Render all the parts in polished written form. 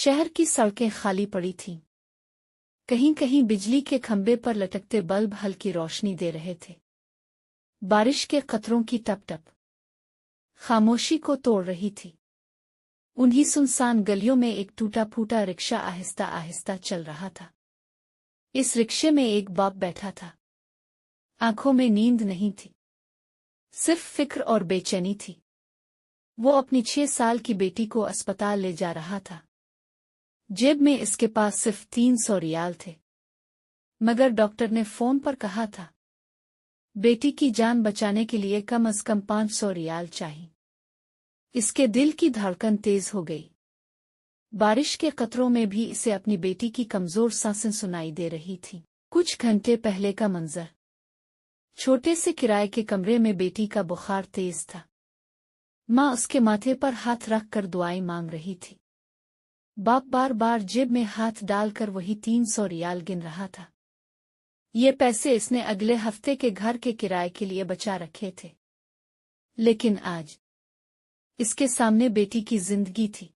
शहर की सड़कें खाली पड़ी थीं। कहीं कहीं बिजली के खंभे पर लटकते बल्ब हल्की रोशनी दे रहे थे। बारिश के कतरों की टप-टप खामोशी को तोड़ रही थी। उन्हीं सुनसान गलियों में एक टूटा-फूटा रिक्शा आहिस्ता आहिस्ता चल रहा था। इस रिक्शे में एक बाप बैठा था। आंखों में नींद नहीं थी, सिर्फ फिक्र और बेचैनी थी। वो अपनी 6 साल की बेटी को अस्पताल ले जा रहा था। जेब में इसके पास सिर्फ 300 रियाल थे, मगर डॉक्टर ने फोन पर कहा था बेटी की जान बचाने के लिए कम से कम 500 रियाल चाहिए। इसके दिल की धड़कन तेज हो गई। बारिश के कतरों में भी इसे अपनी बेटी की कमजोर सांसें सुनाई दे रही थीं। कुछ घंटे पहले का मंजर। छोटे से किराए के कमरे में बेटी का बुखार तेज था। माँ उसके माथे पर हाथ रख कर दुआएं मांग रही थी। बाप बार बार जेब में हाथ डालकर वही 300 रियाल गिन रहा था। ये पैसे इसने अगले हफ्ते के घर के किराए के लिए बचा रखे थे। लेकिन आज इसके सामने बेटी की जिंदगी थी।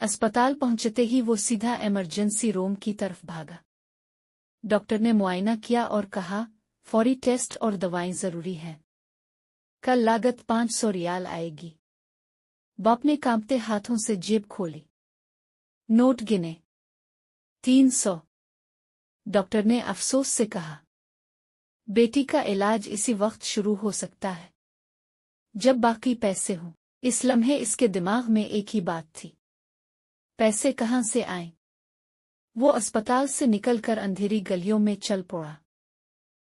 अस्पताल पहुंचते ही वो सीधा इमरजेंसी रूम की तरफ भागा। डॉक्टर ने मुआयना किया और कहा फौरी टेस्ट और दवाएं जरूरी हैं। कल लागत 500 रियाल आएगी। बाप ने कांपते हाथों से जेब खोली, नोट गिने। 300। डॉक्टर ने अफसोस से कहा बेटी का इलाज इसी वक्त शुरू हो सकता है जब बाकी पैसे हों। इस लम्हे इसके दिमाग में एक ही बात थी, पैसे कहाँ से आएं? वो अस्पताल से निकलकर अंधेरी गलियों में चल पड़ा।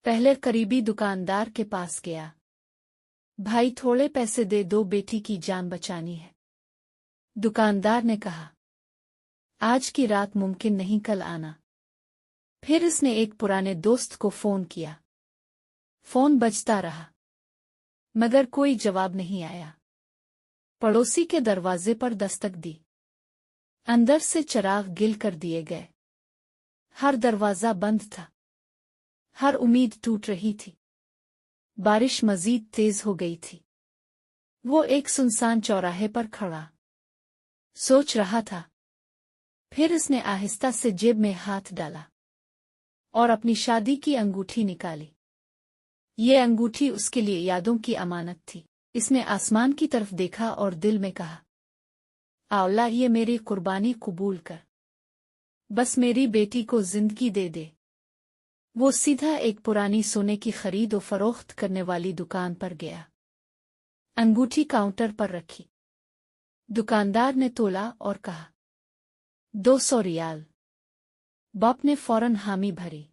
पहले करीबी दुकानदार के पास गया। भाई थोड़े पैसे दे दो, बेटी की जान बचानी है। दुकानदार ने कहा आज की रात मुमकिन नहीं, कल आना। फिर इसने एक पुराने दोस्त को फोन किया। फोन बजता रहा, मगर कोई जवाब नहीं आया। पड़ोसी के दरवाजे पर दस्तक दी। अंदर से चिराग गिल कर दिए गए। हर दरवाजा बंद था। हर उम्मीद टूट रही थी। बारिश मजीद तेज हो गई थी। वो एक सुनसान चौराहे पर खड़ा सोच रहा था। फिर इसने आहिस्ता से जेब में हाथ डाला और अपनी शादी की अंगूठी निकाली। ये अंगूठी उसके लिए यादों की अमानत थी। इसने आसमान की तरफ देखा और दिल में कहा अल्लाह, ये मेरी कुर्बानी कबूल कर, बस मेरी बेटी को जिंदगी दे दे। वो सीधा एक पुरानी सोने की खरीद और फरोख्त करने वाली दुकान पर गया। अंगूठी काउंटर पर रखी। दुकानदार ने तोला और कहा 200 रियाल। बाप ने फौरन हामी भरी,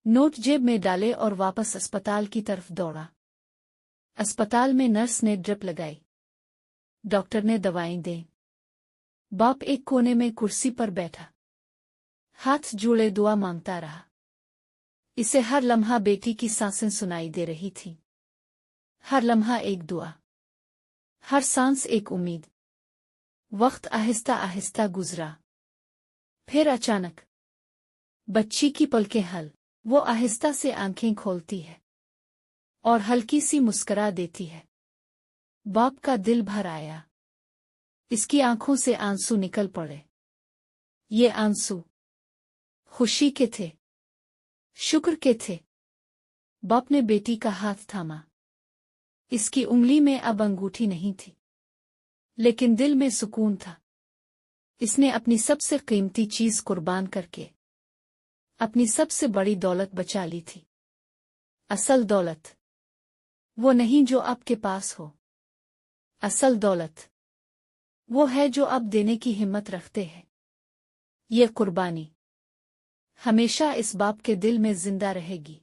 नोट जेब में डाले और वापस अस्पताल की तरफ दौड़ा। अस्पताल में नर्स ने ड्रिप लगाई। डॉक्टर ने दवाएं दी। बाप एक कोने में कुर्सी पर बैठा, हाथ जोड़े दुआ मांगता रहा। इसे हर लम्हा बेटी की सांसें सुनाई दे रही थीं। हर लम्हा एक दुआ, हर सांस एक उम्मीद। वक्त आहिस्ता आहिस्ता गुजरा। फिर अचानक बच्ची की पलकें हल। वो आहिस्ता से आंखें खोलती है और हल्की सी मुस्कुरा देती है। बाप का दिल भर आया। इसकी आंखों से आंसू निकल पड़े। ये आंसू खुशी के थे, शुक्र के थे। बाप ने बेटी का हाथ थामा। इसकी उंगली में अब अंगूठी नहीं थी, लेकिन दिल में सुकून था। इसने अपनी सबसे कीमती चीज कुर्बान करके अपनी सबसे बड़ी दौलत बचा ली थी। असल दौलत वो नहीं जो आपके पास हो। असल दौलत वो है जो आप देने की हिम्मत रखते हैं। ये कुर्बानी हमेशा इस बाप के दिल में जिंदा रहेगी।